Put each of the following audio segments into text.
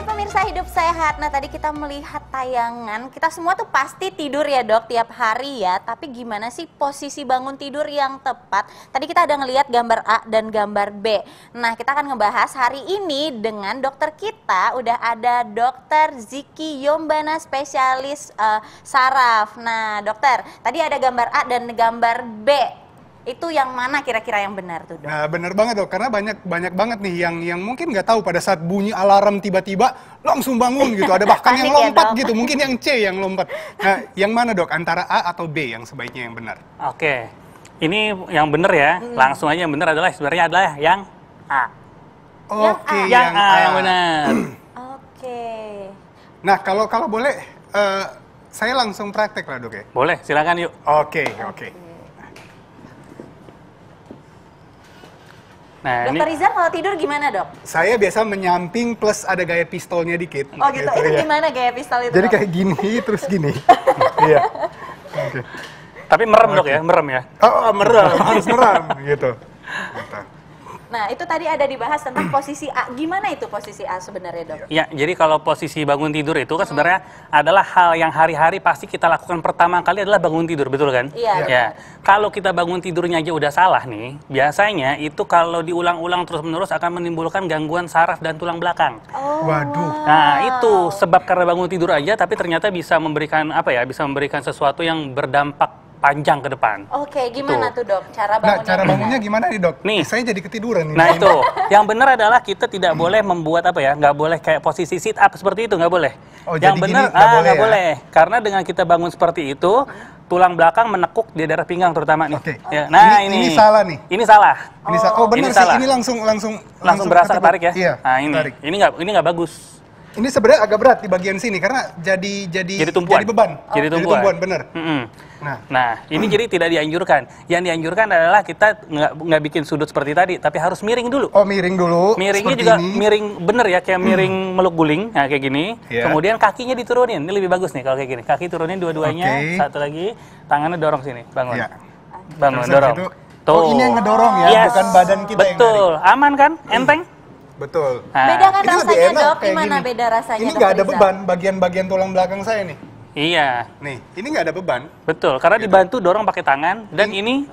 pemirsa Hidup Sehat. Nah, tadi kita melihat tayangan, kita semua tuh pasti tidur ya dok tiap hari ya. Tapi gimana sih posisi bangun tidur yang tepat? Tadi kita ada ngelihat gambar A dan gambar B. Nah, kita akan ngebahas hari ini dengan dokter kita. Udah ada Dokter Ziki Yombana, spesialis saraf. Nah, dokter, tadi ada gambar A dan gambar B. Itu yang mana kira-kira yang benar tuh dok? Nah benar banget dok, karena banyak banget nih yang mungkin nggak tahu pada saat bunyi alarm tiba-tiba langsung bangun gitu. Ada bahkan yang lompat gitu, mungkin yang C yang lompat. Nah yang mana dok, antara A atau B yang sebaiknya yang benar? Oke, ini yang benar ya, langsung aja yang benar adalah sebenarnya adalah yang A. Oke, yang A yang benar. Oke. Nah kalau boleh, saya langsung praktek lah dok ya? Boleh, silakan yuk. Oke. Nah, Dokter Rizal kalau tidur gimana dok? Saya biasa menyamping plus ada gaya pistolnya dikit. Oh gitu, itu ya. gimana gaya pistol itu Jadi dok? kayak gini, terus gini. Iya. Oke. tapi merem dok ya, merem ya. Oh, merem, harus merem gitu. Gitu. Nah itu tadi ada dibahas tentang posisi A. Gimana itu posisi A sebenarnya dok? Ya, jadi kalau posisi bangun tidur itu kan sebenarnya adalah hal yang hari-hari pasti kita lakukan pertama kali adalah bangun tidur, betul kan? Iya. Ya. Kalau kita bangun tidurnya aja udah salah nih, biasanya itu kalau diulang-ulang terus-menerus akan menimbulkan gangguan saraf dan tulang belakang. Oh. Waduh. Nah, itu sebab karena bangun tidur aja tapi ternyata bisa memberikan apa ya? Bisa memberikan sesuatu yang berdampak panjang ke depan. Oke, gimana tuh dok? Cara Nah, bangunnya? cara bangunnya gimana nih dok? Nih. Saya jadi ketiduran nih. Nah itu, yang benar adalah kita tidak boleh membuat apa ya, nggak boleh kayak posisi sit up seperti itu, nggak boleh. Oh, Yang jadi benar, gini nggak boleh nggak ya? boleh. Karena dengan kita bangun seperti itu, tulang belakang menekuk di daerah pinggang terutama nih. Oke. Ya, nah Ini salah nih. Ini salah. Ini oh benar Ini sih, salah. ini langsung Berasa ketepuk. tarik ya. Iya. Nah tarik. ini nggak bagus. Ini sebenarnya agak berat di bagian sini karena jadi tumpuan. Jadi beban. Jadi tumpuan. bener. Nah, ini jadi tidak dianjurkan. Yang dianjurkan adalah kita nggak bikin sudut seperti tadi, tapi harus miring dulu. Oh miring dulu. Miringnya seperti juga ini. miring bener ya, kayak miring meluk guling, nah kayak gini. Iya. Kemudian kakinya diturunin, ini lebih bagus nih kalau kayak gini. Kaki turunin dua-duanya, Oke. satu lagi, tangannya dorong sini, bangun. Iya. Bangun, Terus dorong. habis itu, oh ini yang ngedorong ya, Yes. bukan badan kita yang Betul, aman kan? Enteng? Betul. Nah, Beda kan Ini lebih rasanya enak dok? kayak Gimana gini. beda rasanya Ini Dokter nggak ada Rizal? beban, bagian tulang belakang saya nih. Iya, Nih, ini nggak ada beban. betul. Karena dibantu dorong pakai tangan dan ini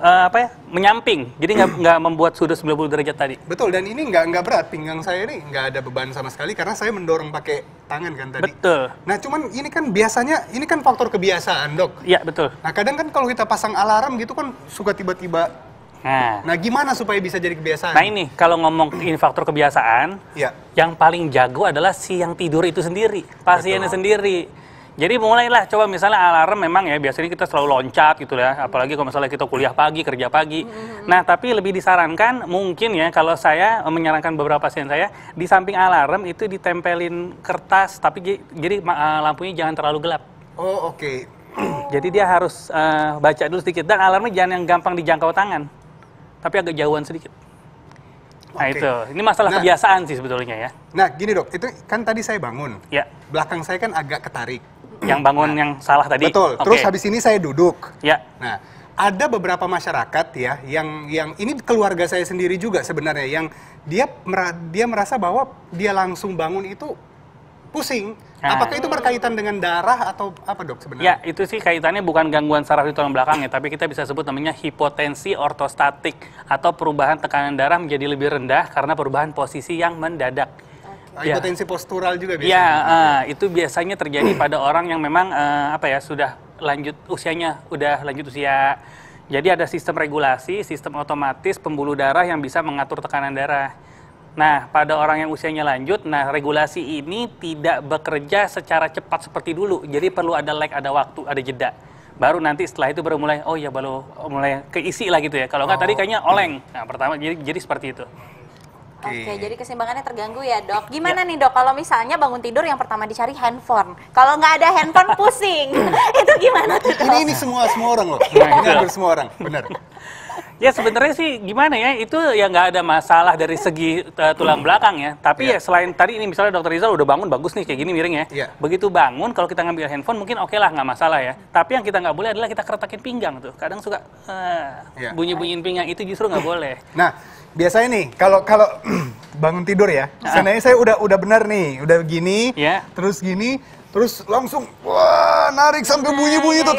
menyamping. Jadi nggak membuat sudut 90 derajat tadi. Betul, dan ini nggak berat, pinggang saya ini nggak ada beban sama sekali karena saya mendorong pakai tangan kan tadi. Betul. Nah cuman ini kan biasanya, ini kan faktor kebiasaan dok. Iya, betul. Nah kadang kan kalau kita pasang alarm gitu kan suka tiba-tiba. Nah, Nah gimana supaya bisa jadi kebiasaan? nah ini kalau ngomong ini faktor kebiasaan, Ya. yang paling jago adalah si yang tidur itu sendiri, pasiennya sendiri. Jadi mulailah coba misalnya alarm memang ya biasanya kita selalu loncat gitu ya, apalagi kalau misalnya kita kuliah pagi, kerja pagi. Nah tapi lebih disarankan mungkin ya kalau saya menyarankan beberapa pasien saya di samping alarm itu ditempelin kertas tapi jadi lampunya jangan terlalu gelap. Oh oke. Jadi dia harus baca dulu sedikit dan alarmnya jangan yang gampang dijangkau tangan, tapi agak jauhan sedikit. Nah Oke. itu, ini masalah Nah. kebiasaan sih sebetulnya ya. Nah gini dok, itu kan tadi saya bangun. Ya, Belakang saya kan agak ketarik. yang bangun yang salah tadi. Betul, Oke. terus habis ini saya duduk. Ya, Nah, ada beberapa masyarakat ya yang ini keluarga saya sendiri juga sebenarnya yang dia merasa bahwa dia langsung bangun itu pusing. Nah. Apakah itu berkaitan dengan darah atau apa dok sebenarnya? ya itu sih kaitannya bukan gangguan saraf di tulang belakang ya, tapi kita bisa sebut namanya hipotensi ortostatik atau perubahan tekanan darah menjadi lebih rendah karena perubahan posisi yang mendadak. Ya. Hipotensi postural juga biasanya. Ya, itu biasanya terjadi pada orang yang memang sudah lanjut usia. Jadi ada sistem regulasi, sistem otomatis pembuluh darah yang bisa mengatur tekanan darah. Nah, pada orang yang usianya lanjut, regulasi ini tidak bekerja secara cepat seperti dulu. Jadi perlu ada lag, ada waktu, ada jeda. Baru nanti setelah itu baru mulai, oh ya baru mulai keisi lah gitu ya. Kalau nggak tadi kayaknya oleng. Nah, pertama jadi seperti itu. Oke, jadi keseimbangannya terganggu ya dok. Gimana nih dok, kalau misalnya bangun tidur yang pertama dicari handphone. Kalau nggak ada handphone pusing. Itu gimana tuh dok? Ini semua orang loh. Nah, Ini itu. hampir semua orang, benar. Ya sebenarnya sih gimana ya, itu ya nggak ada masalah dari segi tulang belakang ya. Tapi ya selain tadi ini misalnya Dokter Rizal udah bangun bagus nih kayak gini miring ya. Iya. Begitu bangun kalau kita ngambil handphone mungkin oke lah nggak masalah ya. Tapi yang kita nggak boleh adalah kita keretakin pinggang tuh. Kadang suka Iya. bunyi-bunyiin pinggang itu justru nggak boleh. Nah, Biasanya nih, kalau bangun tidur ya, sebenarnya saya udah benar nih, udah gini, terus gini, terus langsung wah narik sampai bunyi-bunyi tuh,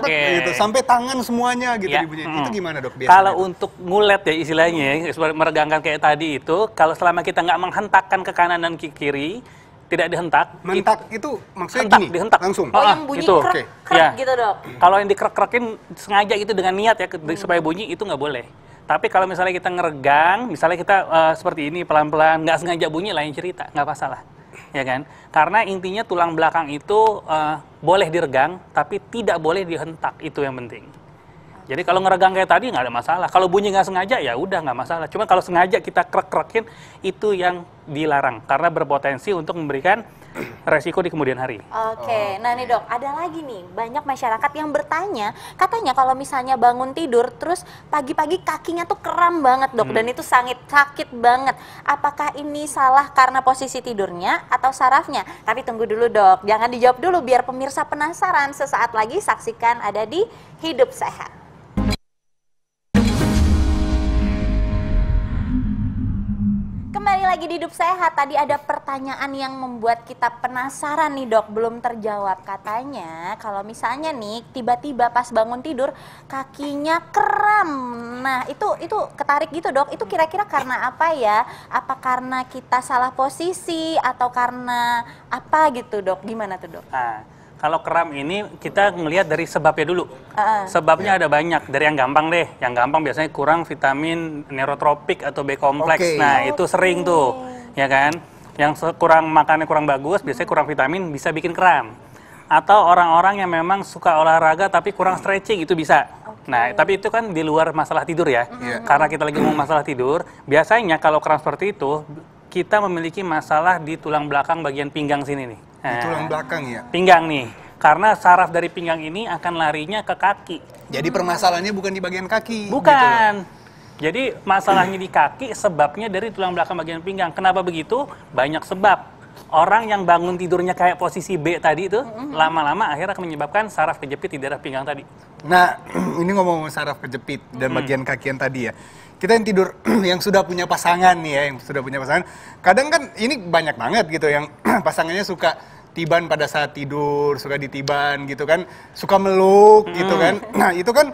gitu, sampai tangan semuanya gitu dibunyiin. Itu gimana dok? Biasanya kalau untuk ngulet ya istilahnya, meregangkan kayak tadi itu, kalau selama kita nggak menghentakkan ke kanan dan ke kiri, tidak dihentak. Mentak itu maksudnya hentak, gini? Dihentak. Langsung? Oh, yang bunyi krek gitu dok? Kalau yang dikrek-krekin sengaja gitu dengan niat ya, supaya bunyi itu nggak boleh. Tapi kalau misalnya kita ngeregang, misalnya kita seperti ini pelan-pelan, nggak sengaja bunyi, lain cerita, nggak masalah. Ya kan? Karena intinya tulang belakang itu boleh diregang, tapi tidak boleh dihentak, itu yang penting. Jadi kalau ngeregang kayak tadi nggak ada masalah. Kalau bunyi nggak sengaja ya udah nggak masalah. Cuma kalau sengaja kita krek-krekin itu yang dilarang karena berpotensi untuk memberikan resiko di kemudian hari. Oke, nah nih dok, ada lagi nih banyak masyarakat yang bertanya, katanya kalau misalnya bangun tidur terus pagi-pagi kakinya tuh kram banget dok, dan itu sangat sakit banget. Apakah ini salah karena posisi tidurnya atau sarafnya? Tapi tunggu dulu dok, jangan dijawab dulu biar pemirsa penasaran. Sesaat lagi saksikan ada di Hidup Sehat. Kembali lagi di Hidup Sehat. Tadi ada pertanyaan yang membuat kita penasaran nih dok, belum terjawab. Katanya kalau misalnya nih tiba-tiba pas bangun tidur kakinya kram. Nah itu ketarik gitu dok, itu kira-kira karena apa ya? Apa karena kita salah posisi atau karena apa gitu dok? Gimana tuh dok? Kalau kram ini kita ngelihat dari sebabnya dulu. Sebabnya ada banyak. Dari yang gampang deh. Yang gampang biasanya kurang vitamin neurotropik atau B kompleks. Nah itu sering tuh, ya kan? Yang kurang makannya kurang bagus, biasanya kurang vitamin bisa bikin kram. Atau orang-orang yang memang suka olahraga tapi kurang stretching itu bisa. Nah tapi itu kan di luar masalah tidur ya. Karena kita lagi ngomong masalah tidur, biasanya kalau kram seperti itu kita memiliki masalah di tulang belakang bagian pinggang sini nih. Di tulang belakang ya? Pinggang nih, karena saraf dari pinggang ini akan larinya ke kaki. Jadi permasalahannya bukan di bagian kaki? Bukan. Gitu. Jadi masalahnya di kaki, sebabnya dari tulang belakang bagian pinggang. Kenapa begitu? Banyak sebab. Orang yang bangun tidurnya kayak posisi B tadi itu, lama-lama akhirnya akan menyebabkan saraf kejepit di daerah pinggang tadi. Nah, ini ngomong saraf kejepit dan bagian kaki yang tadi ya. Kita yang tidur, yang sudah punya pasangan nih ya, yang sudah punya pasangan. Kadang kan ini banyak banget gitu yang pasangannya suka tiban pada saat tidur, suka ditiban gitu kan, suka meluk gitu kan. Nah itu kan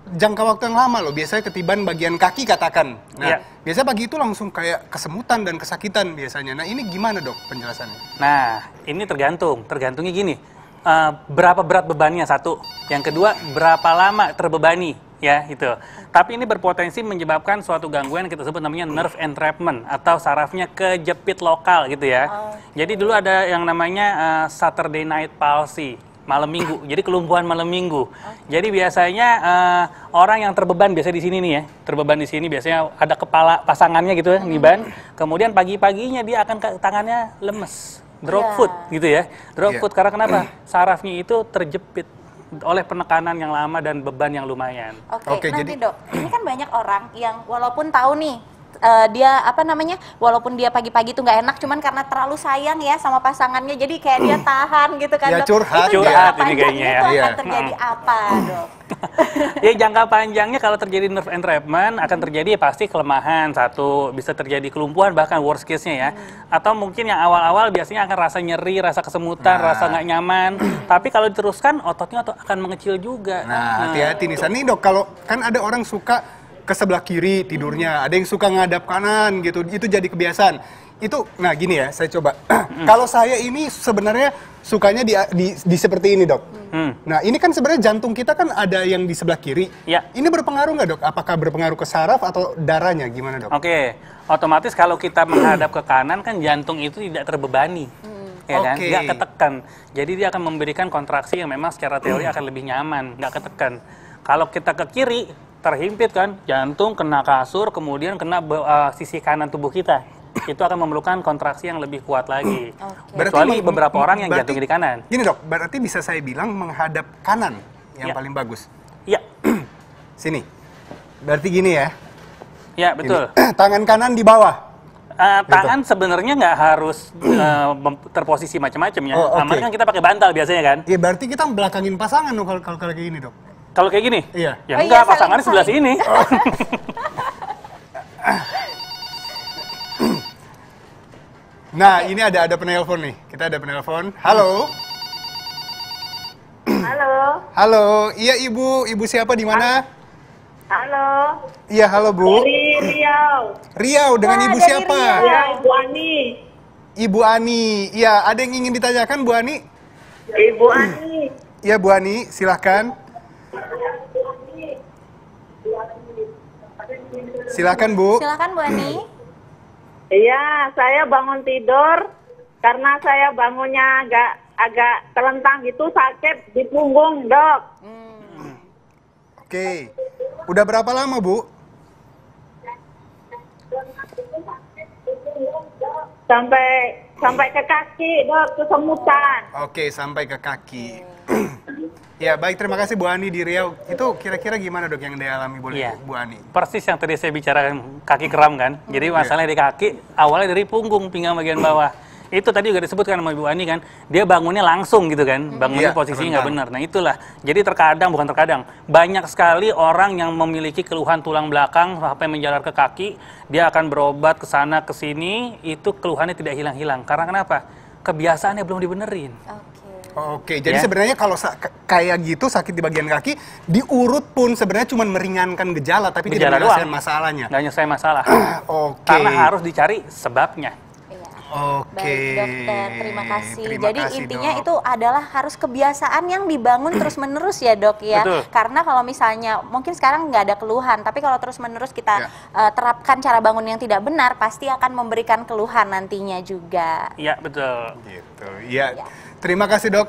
jangka waktu yang lama loh, biasanya ketiban bagian kaki katakan. Nah biasanya pagi itu langsung kayak kesemutan dan kesakitan biasanya. Nah ini gimana dok penjelasannya? Nah ini tergantungnya gini, berapa berat bebannya satu, yang kedua berapa lama terbebani. Ya itu. Tapi ini berpotensi menyebabkan suatu gangguan yang kita sebut namanya nerve entrapment atau sarafnya kejepit lokal gitu ya. Jadi dulu ada yang namanya Saturday night palsy, malam minggu. Jadi kelumpuhan malam minggu. Jadi biasanya orang yang terbeban biasanya di sini nih ya, terbeban di sini biasanya ada kepala pasangannya gitu ya, niban. Kemudian pagi-paginya dia akan tangannya lemes, drop foot gitu ya. Drop foot karena kenapa? Sarafnya itu terjepit oleh penekanan yang lama dan beban yang lumayan. Oke, nanti dok, ini kan banyak orang yang walaupun tahu nih dia apa namanya, walaupun dia pagi-pagi tuh nggak enak, cuman karena terlalu sayang ya sama pasangannya, jadi kayak dia tahan gitu kan ya, dok. Curhat ini kayaknya ya. Itu akan terjadi apa dok? Ya jangka panjangnya kalau terjadi nerve entrapment akan terjadi pasti kelemahan satu, bisa terjadi kelumpuhan bahkan worst case-nya ya. Atau mungkin yang awal-awal biasanya akan rasa nyeri, rasa kesemutan, rasa nggak nyaman. Tapi kalau diteruskan ototnya akan mengecil juga. Nah hati-hati nih Sani dok, kalau kan ada orang suka ke sebelah kiri tidurnya, ada yang suka ngadap kanan gitu, itu jadi kebiasaan. Itu, nah gini ya, saya coba. Kalau saya ini sebenarnya sukanya di seperti ini dok. Nah ini kan sebenarnya jantung kita kan ada yang di sebelah kiri. Ya. Ini berpengaruh nggak dok? Apakah berpengaruh ke saraf atau darahnya? Gimana dok? Oke, otomatis kalau kita menghadap ke kanan kan jantung itu tidak terbebani. Ya kan? Nggak ketekan. Jadi dia akan memberikan kontraksi yang memang secara teori akan lebih nyaman, nggak ketekan. Kalau kita ke kiri, terhimpit kan, jantung kena kasur, kemudian kena sisi kanan tubuh kita. Itu akan memerlukan kontraksi yang lebih kuat lagi. Kecuali beberapa orang yang jantungnya di kanan. Gini dok, berarti bisa saya bilang menghadap kanan yang paling bagus. Iya. Sini. Berarti gini ya. Iya, betul. Tangan kanan di bawah. Tangan sebenarnya nggak harus terposisi macam-macam ya. Aman kan kita pakai bantal biasanya kan. Iya, berarti kita belakangin pasangan dong kalau kayak gini dok. Kalau kayak gini? Iya. Ya enggak, pasangannya sebelah sini. Nah, ini ada penelpon nih. Kita ada penelpon. Halo. Halo. Halo. Iya, Ibu. Ibu siapa di mana? Halo. Iya, halo, Bu. Dari Riau. Riau, dengan Wah, Ibu dari siapa? Riau. Ya, Ibu Ani. Ibu Ani. Iya, ada yang ingin ditanyakan, Bu Ani? Ibu Ani. Iya, Bu Ani, silahkan. Silahkan, Bu. Silakan Bu Ani. Iya, saya bangun tidur karena saya bangunnya agak telentang gitu, sakit di punggung, Dok. Oke. Udah berapa lama, Bu? Sampai ke kaki, Dok, kesemutan. Oke, sampai ke kaki. Ya, baik. Terima kasih Bu Ani di Riau. Itu kira-kira gimana, Dok, yang dialami boleh Iya. Bu Ani? Persis yang tadi saya bicarakan, kaki kram kan. Jadi masalahnya di kaki, awalnya dari punggung, pinggang bagian bawah. Itu tadi juga disebutkan sama Ibu Ani kan, dia bangunnya langsung gitu kan, bangunnya Iya, posisinya nggak terentang. benar. Nah itulah, jadi bukan terkadang, banyak sekali orang yang memiliki keluhan tulang belakang sampai menjalar ke kaki, dia akan berobat ke sana ke sini, itu keluhannya tidak hilang-hilang. Karena kenapa? Kebiasaannya belum dibenerin. Oke. Oke, jadi Ya. sebenarnya kalau kayak gitu sakit di bagian kaki, diurut pun sebenarnya cuma meringankan gejala, tapi Gejala tidak menyelesaikan doang. masalahnya. Nggak nyelesain masalah. Oke. Karena harus dicari sebabnya. Iya. Oke. Baik dokter, terima kasih. Terima Jadi kasih, intinya Dok. itu adalah harus kebiasaan yang dibangun terus-menerus ya dok ya. Betul. Karena kalau misalnya mungkin sekarang nggak ada keluhan, tapi kalau terus-menerus kita Ya. terapkan cara bangun yang tidak benar, pasti akan memberikan keluhan nantinya juga. Iya betul. Gitu. Iya. Ya. Terima kasih, Dok.